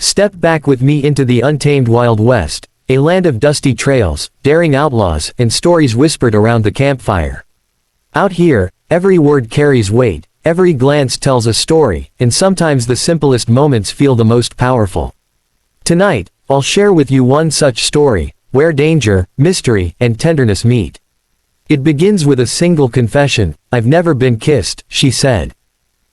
Step back with me into the untamed Wild West, a land of dusty trails, daring outlaws, and stories whispered around the campfire. Out here, every word carries weight, every glance tells a story, and sometimes the simplest moments feel the most powerful. Tonight, I'll share with you one such story, where danger, mystery, and tenderness meet. It begins with a single confession. "I've never been kissed," she said.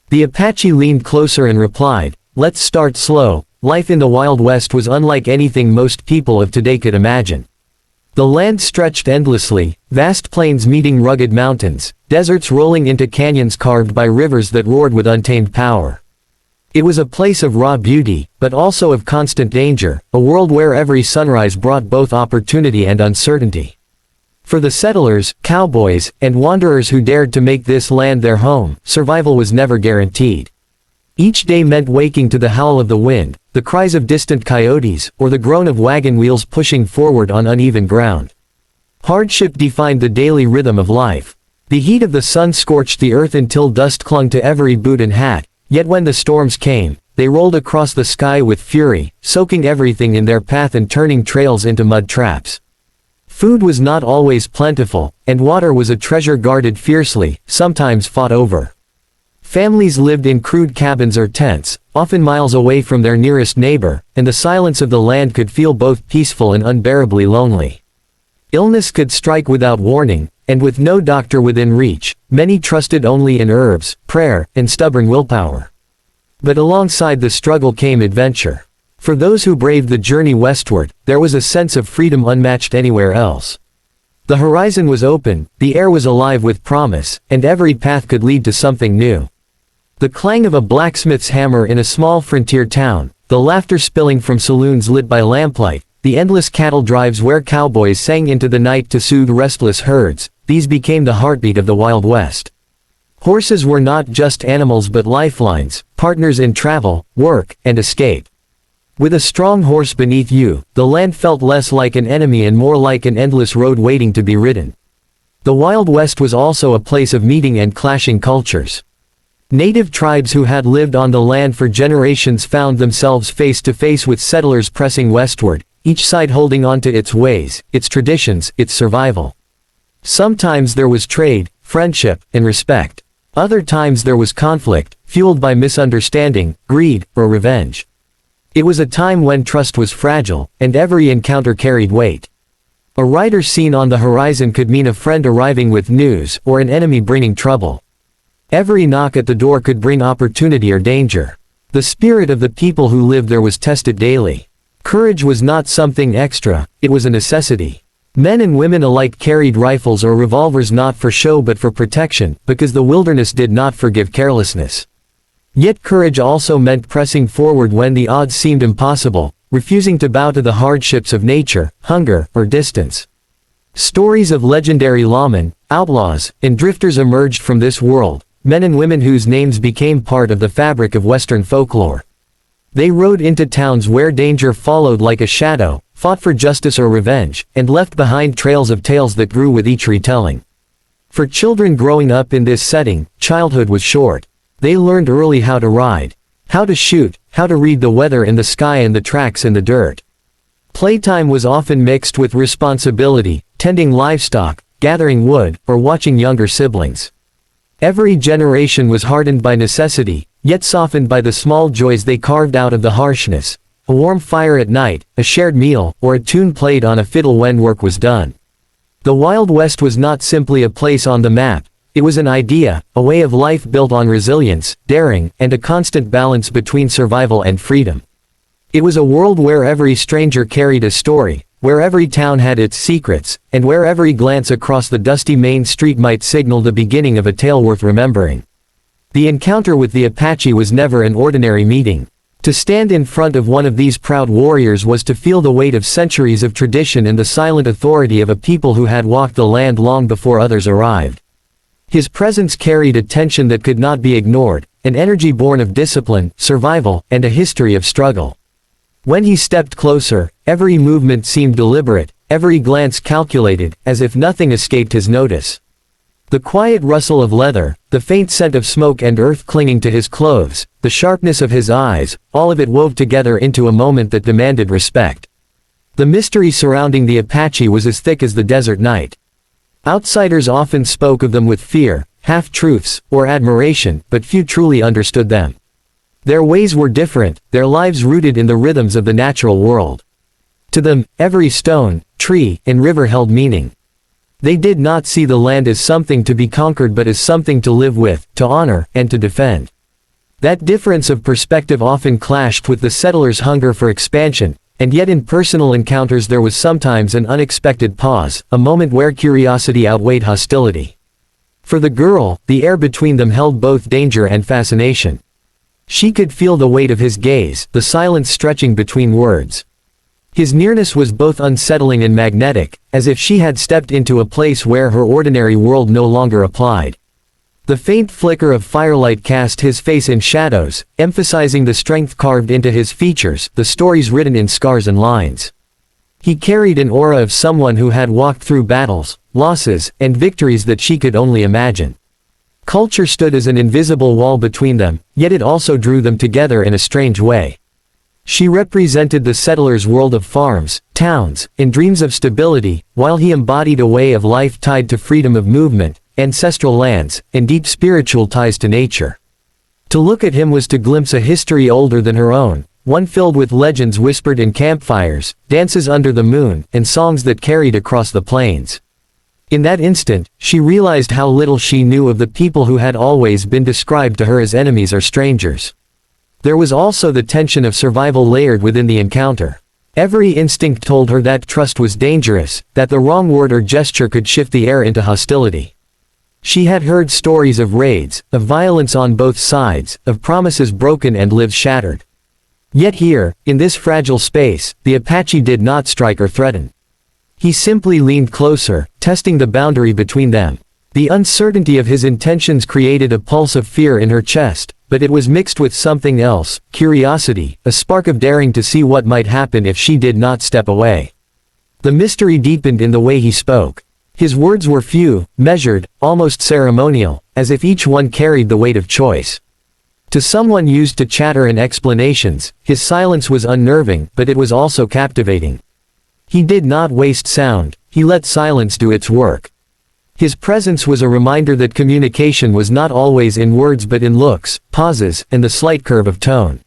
The Apache leaned closer and replied, "Let's start slow. Life in the Wild West was unlike anything most people of today could imagine. The land stretched endlessly, vast plains meeting rugged mountains, deserts rolling into canyons carved by rivers that roared with untamed power. It was a place of raw beauty, but also of constant danger, a world where every sunrise brought both opportunity and uncertainty. For the settlers, cowboys, and wanderers who dared to make this land their home, survival was never guaranteed. Each day meant waking to the howl of the wind, the cries of distant coyotes, or the groan of wagon wheels pushing forward on uneven ground. Hardship defined the daily rhythm of life. The heat of the sun scorched the earth until dust clung to every boot and hat, yet when the storms came, they rolled across the sky with fury, soaking everything in their path and turning trails into mud traps. Food was not always plentiful, and water was a treasure guarded fiercely, sometimes fought over. Families lived in crude cabins or tents, often miles away from their nearest neighbor, and the silence of the land could feel both peaceful and unbearably lonely. Illness could strike without warning, and with no doctor within reach, many trusted only in herbs, prayer, and stubborn willpower. But alongside the struggle came adventure. For those who braved the journey westward, there was a sense of freedom unmatched anywhere else. The horizon was open, the air was alive with promise, and every path could lead to something new. The clang of a blacksmith's hammer in a small frontier town, the laughter spilling from saloons lit by lamplight, the endless cattle drives where cowboys sang into the night to soothe restless herds, these became the heartbeat of the Wild West. Horses were not just animals but lifelines, partners in travel, work, and escape. With a strong horse beneath you, the land felt less like an enemy and more like an endless road waiting to be ridden. The Wild West was also a place of meeting and clashing cultures. Native tribes who had lived on the land for generations found themselves face to face with settlers pressing westward, each side holding on to its ways, its traditions, its survival. Sometimes there was trade, friendship, and respect. Other times there was conflict, fueled by misunderstanding, greed, or revenge. It was a time when trust was fragile, and every encounter carried weight. A rider seen on the horizon could mean a friend arriving with news, or an enemy bringing trouble. Every knock at the door could bring opportunity or danger. The spirit of the people who lived there was tested daily. Courage was not something extra, it was a necessity. Men and women alike carried rifles or revolvers not for show but for protection, because the wilderness did not forgive carelessness. Yet courage also meant pressing forward when the odds seemed impossible, refusing to bow to the hardships of nature, hunger, or distance. Stories of legendary lawmen, outlaws, and drifters emerged from this world, men and women whose names became part of the fabric of Western folklore. They rode into towns where danger followed like a shadow, fought for justice or revenge, and left behind trails of tales that grew with each retelling. For children growing up in this setting, childhood was short. They learned early how to ride, how to shoot, how to read the weather in the sky and the tracks in the dirt. Playtime was often mixed with responsibility, tending livestock, gathering wood, or watching younger siblings. Every generation was hardened by necessity, yet softened by the small joys they carved out of the harshness. A warm fire at night, a shared meal, or a tune played on a fiddle when work was done. The Wild West was not simply a place on the map, it was an idea, a way of life built on resilience, daring, and a constant balance between survival and freedom. It was a world where every stranger carried a story, where every town had its secrets, and where every glance across the dusty main street might signal the beginning of a tale worth remembering. The encounter with the Apache was never an ordinary meeting. To stand in front of one of these proud warriors was to feel the weight of centuries of tradition and the silent authority of a people who had walked the land long before others arrived. His presence carried a tension that could not be ignored, an energy born of discipline, survival, and a history of struggle. When he stepped closer, every movement seemed deliberate, every glance calculated, as if nothing escaped his notice. The quiet rustle of leather, the faint scent of smoke and earth clinging to his clothes, the sharpness of his eyes, all of it wove together into a moment that demanded respect. The mystery surrounding the Apache was as thick as the desert night. Outsiders often spoke of them with fear, half-truths, or admiration, but few truly understood them. Their ways were different, their lives rooted in the rhythms of the natural world. To them, every stone, tree, and river held meaning. They did not see the land as something to be conquered but as something to live with, to honor, and to defend. That difference of perspective often clashed with the settlers' hunger for expansion, and yet in personal encounters there was sometimes an unexpected pause, a moment where curiosity outweighed hostility. For the girl, the air between them held both danger and fascination. She could feel the weight of his gaze, the silence stretching between words. His nearness was both unsettling and magnetic, as if she had stepped into a place where her ordinary world no longer applied. The faint flicker of firelight cast his face in shadows, emphasizing the strength carved into his features, the stories written in scars and lines. He carried an aura of someone who had walked through battles, losses, and victories that she could only imagine. Culture stood as an invisible wall between them, yet it also drew them together in a strange way. She represented the settlers' world of farms, towns, and dreams of stability, while he embodied a way of life tied to freedom of movement, ancestral lands, and deep spiritual ties to nature. To look at him was to glimpse a history older than her own, one filled with legends whispered in campfires, dances under the moon, and songs that carried across the plains. In that instant, she realized how little she knew of the people who had always been described to her as enemies or strangers. There was also the tension of survival layered within the encounter. Every instinct told her that trust was dangerous, that the wrong word or gesture could shift the air into hostility. She had heard stories of raids, of violence on both sides, of promises broken and lives shattered. Yet here, in this fragile space, the Apache did not strike or threaten. He simply leaned closer, testing the boundary between them. The uncertainty of his intentions created a pulse of fear in her chest, but it was mixed with something else, curiosity, a spark of daring to see what might happen if she did not step away. The mystery deepened in the way he spoke. His words were few, measured, almost ceremonial, as if each one carried the weight of choice. To someone used to chatter and explanations, his silence was unnerving, but it was also captivating. He did not waste sound, he let silence do its work. His presence was a reminder that communication was not always in words but in looks, pauses, and the slight curve of tone.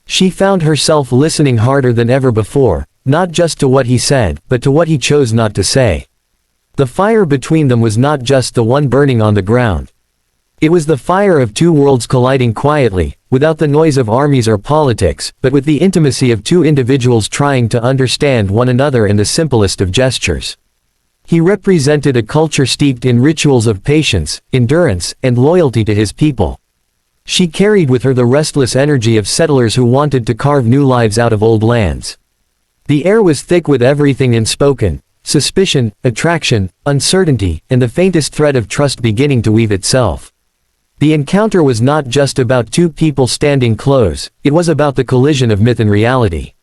She found herself listening harder than ever before, not just to what he said, but to what he chose not to say. The fire between them was not just the one burning on the ground. It was the fire of two worlds colliding quietly, without the noise of armies or politics, but with the intimacy of two individuals trying to understand one another in the simplest of gestures. He represented a culture steeped in rituals of patience, endurance, and loyalty to his people. She carried with her the restless energy of settlers who wanted to carve new lives out of old lands. The air was thick with everything unspoken, suspicion, attraction, uncertainty, and the faintest thread of trust beginning to weave itself. The encounter was not just about two people standing close, it was about the collision of myth and reality.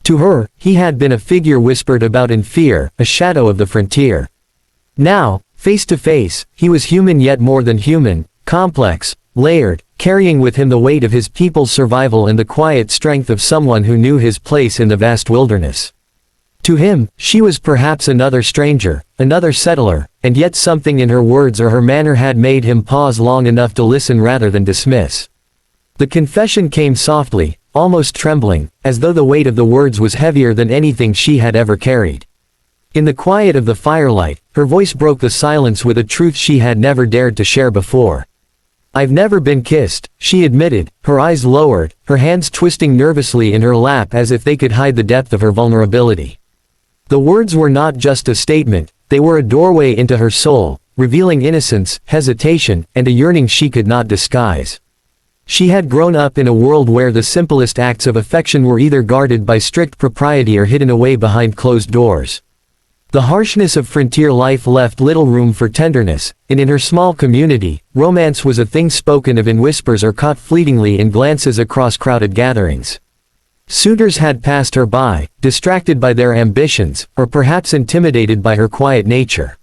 To her, he had been a figure whispered about in fear, a shadow of the frontier. Now, face to face, he was human yet more than human, complex, layered, carrying with him the weight of his people's survival and the quiet strength of someone who knew his place in the vast wilderness. To him, she was perhaps another stranger, another settler, and yet something in her words or her manner had made him pause long enough to listen rather than dismiss. The confession came softly, almost trembling, as though the weight of the words was heavier than anything she had ever carried. In the quiet of the firelight, her voice broke the silence with a truth she had never dared to share before. "I've never been kissed," she admitted, her eyes lowered, her hands twisting nervously in her lap as if they could hide the depth of her vulnerability. The words were not just a statement, they were a doorway into her soul, revealing innocence, hesitation, and a yearning she could not disguise. She had grown up in a world where the simplest acts of affection were either guarded by strict propriety or hidden away behind closed doors. The harshness of frontier life left little room for tenderness, and in her small community, romance was a thing spoken of in whispers or caught fleetingly in glances across crowded gatherings. Suitors had passed her by, distracted by their ambitions, or perhaps intimidated by her quiet nature.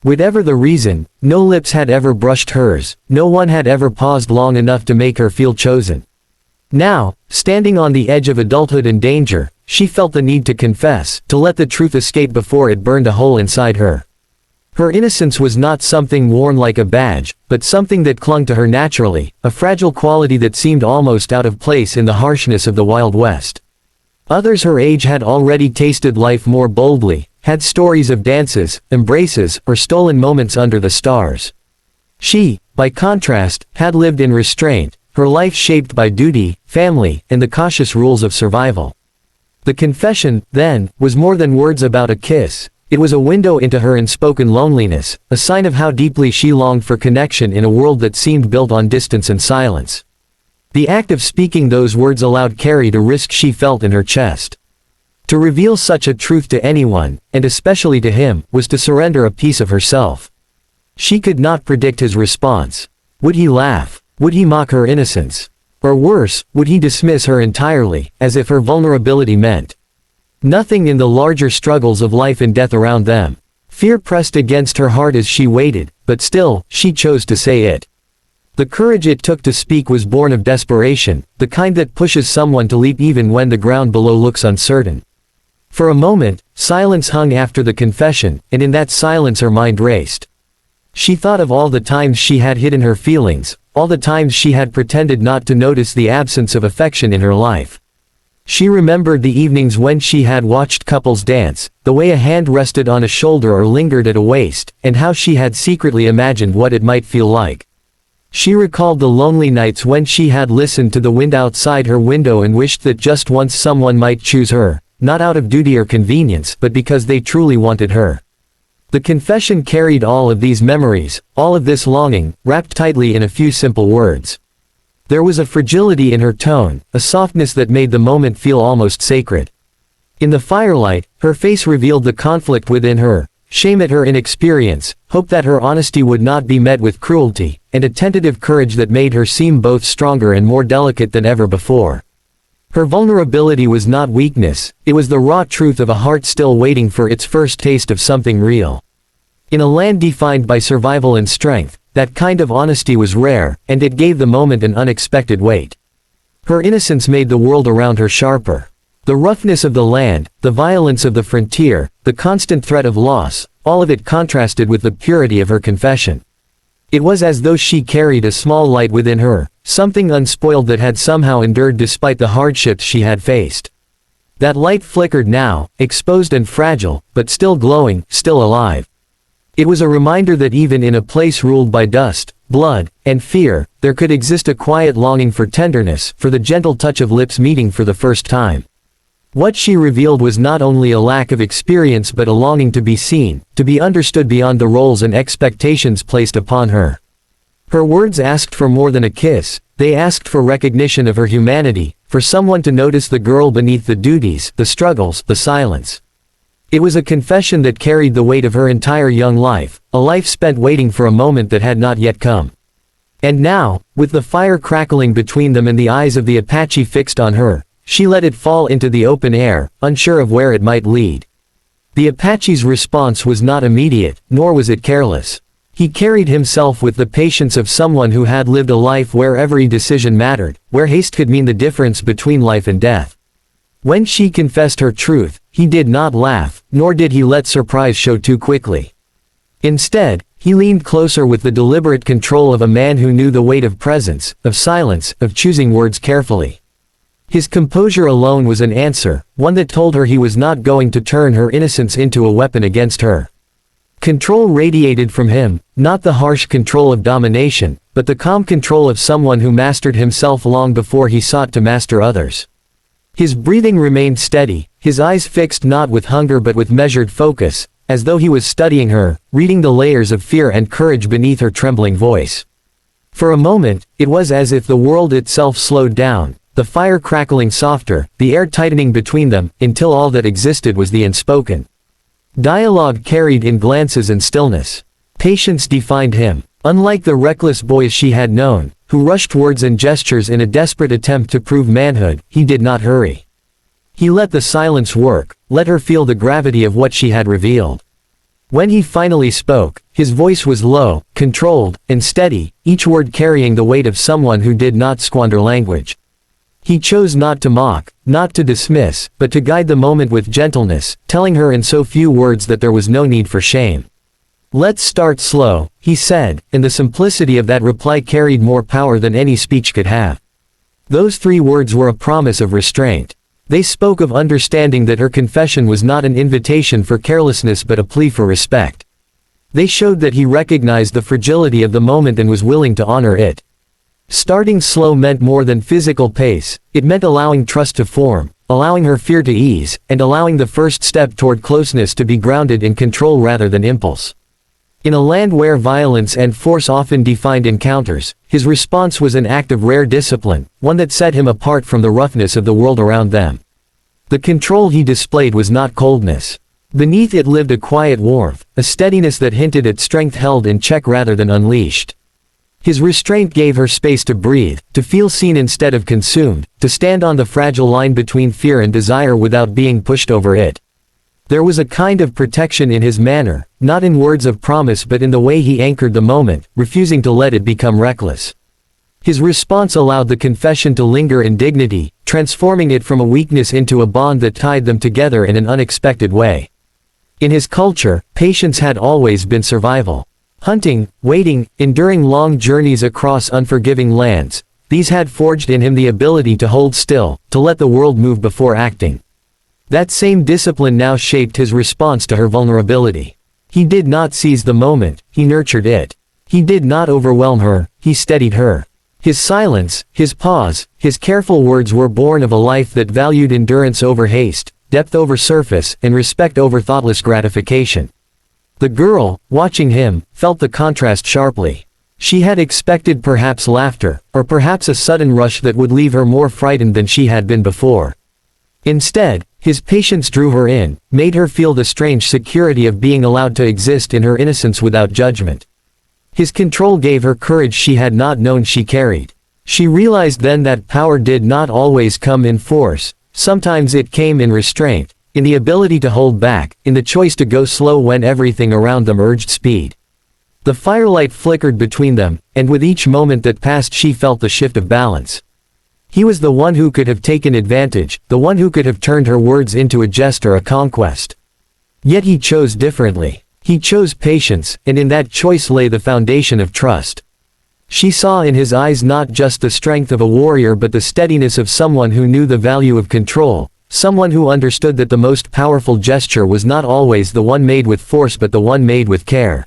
Whatever the reason, no lips had ever brushed hers, no one had ever paused long enough to make her feel chosen. Now, standing on the edge of adulthood and danger, she felt the need to confess, to let the truth escape before it burned a hole inside her. Her innocence was not something worn like a badge, but something that clung to her naturally, a fragile quality that seemed almost out of place in the harshness of the Wild West. Others her age had already tasted life more boldly, had stories of dances, embraces, or stolen moments under the stars. She, by contrast, had lived in restraint, her life shaped by duty, family, and the cautious rules of survival. The confession, then, was more than words about a kiss. It was a window into her unspoken loneliness, a sign of how deeply she longed for connection in a world that seemed built on distance and silence. The act of speaking those words allowed Carrie to risk she felt in her chest. To reveal such a truth to anyone, and especially to him, was to surrender a piece of herself. She could not predict his response. Would he laugh? Would he mock her innocence? Or worse, would he dismiss her entirely, as if her vulnerability meant nothing in the larger struggles of life and death around them? Fear pressed against her heart as she waited, but still, she chose to say it. The courage it took to speak was born of desperation, the kind that pushes someone to leap even when the ground below looks uncertain. For a moment, silence hung after the confession, and in that silence her mind raced. She thought of all the times she had hidden her feelings, all the times she had pretended not to notice the absence of affection in her life. She remembered the evenings when she had watched couples dance, the way a hand rested on a shoulder or lingered at a waist, and how she had secretly imagined what it might feel like. She recalled the lonely nights when she had listened to the wind outside her window and wished that just once someone might choose her, not out of duty or convenience, but because they truly wanted her. The confession carried all of these memories, all of this longing, wrapped tightly in a few simple words. There was a fragility in her tone, a softness that made the moment feel almost sacred. In the firelight, her face revealed the conflict within her, shame at her inexperience, hope that her honesty would not be met with cruelty, and a tentative courage that made her seem both stronger and more delicate than ever before. Her vulnerability was not weakness, it was the raw truth of a heart still waiting for its first taste of something real. In a land defined by survival and strength, that kind of honesty was rare, and it gave the moment an unexpected weight. Her innocence made the world around her sharper. The roughness of the land, the violence of the frontier, the constant threat of loss, all of it contrasted with the purity of her confession. It was as though she carried a small light within her, something unspoiled that had somehow endured despite the hardships she had faced. That light flickered now, exposed and fragile, but still glowing, still alive. It was a reminder that even in a place ruled by dust, blood, and fear, there could exist a quiet longing for tenderness, for the gentle touch of lips meeting for the first time. What she revealed was not only a lack of experience but a longing to be seen, to be understood beyond the roles and expectations placed upon her. Her words asked for more than a kiss, they asked for recognition of her humanity, for someone to notice the girl beneath the duties, the struggles, the silence. It was a confession that carried the weight of her entire young life, a life spent waiting for a moment that had not yet come. And now, with the fire crackling between them and the eyes of the Apache fixed on her, she let it fall into the open air, unsure of where it might lead. The Apache's response was not immediate, nor was it careless. He carried himself with the patience of someone who had lived a life where every decision mattered, where haste could mean the difference between life and death. When she confessed her truth, he did not laugh, nor did he let surprise show too quickly. Instead, he leaned closer with the deliberate control of a man who knew the weight of presence, of silence, of choosing words carefully. His composure alone was an answer, one that told her he was not going to turn her innocence into a weapon against her. Control radiated from him, not the harsh control of domination, but the calm control of someone who mastered himself long before he sought to master others. His breathing remained steady, his eyes fixed not with hunger but with measured focus, as though he was studying her, reading the layers of fear and courage beneath her trembling voice. For a moment, it was as if the world itself slowed down, the fire crackling softer, the air tightening between them, until all that existed was the unspoken dialogue carried in glances and stillness. Patience defined him. Unlike the reckless boys she had known, who rushed words and gestures in a desperate attempt to prove manhood, he did not hurry. He let the silence work, let her feel the gravity of what she had revealed. When he finally spoke, his voice was low, controlled, and steady, each word carrying the weight of someone who did not squander language. He chose not to mock, not to dismiss, but to guide the moment with gentleness, telling her in so few words that there was no need for shame. "Let's start slow," he said, and the simplicity of that reply carried more power than any speech could have. Those 3 words were a promise of restraint. They spoke of understanding that her confession was not an invitation for carelessness but a plea for respect. They showed that he recognized the fragility of the moment and was willing to honor it. Starting slow meant more than physical pace, it meant allowing trust to form, allowing her fear to ease, and allowing the first step toward closeness to be grounded in control rather than impulse. In a land where violence and force often defined encounters, his response was an act of rare discipline, one that set him apart from the roughness of the world around them. The control he displayed was not coldness. Beneath it lived a quiet warmth, a steadiness that hinted at strength held in check rather than unleashed. His restraint gave her space to breathe, to feel seen instead of consumed, to stand on the fragile line between fear and desire without being pushed over it. There was a kind of protection in his manner, not in words of promise but in the way he anchored the moment, refusing to let it become reckless. His response allowed the confession to linger in dignity, transforming it from a weakness into a bond that tied them together in an unexpected way. In his culture, patience had always been survival. Hunting, waiting, enduring long journeys across unforgiving lands, these had forged in him the ability to hold still, to let the world move before acting. That same discipline now shaped his response to her vulnerability. He did not seize the moment, he nurtured it. He did not overwhelm her, he steadied her. His silence, his pause, his careful words were born of a life that valued endurance over haste, depth over surface, and respect over thoughtless gratification. The girl, watching him, felt the contrast sharply. She had expected perhaps laughter, or perhaps a sudden rush that would leave her more frightened than she had been before. Instead, his patience drew her in, made her feel the strange security of being allowed to exist in her innocence without judgment. His control gave her courage she had not known she carried. She realized then that power did not always come in force, sometimes it came in restraint, in the ability to hold back, in the choice to go slow when everything around them urged speed. The firelight flickered between them, and with each moment that passed she felt the shift of balance. He was the one who could have taken advantage, the one who could have turned her words into a jest or a conquest. Yet he chose differently. He chose patience, and in that choice lay the foundation of trust. She saw in his eyes not just the strength of a warrior but the steadiness of someone who knew the value of control, someone who understood that the most powerful gesture was not always the one made with force but the one made with care.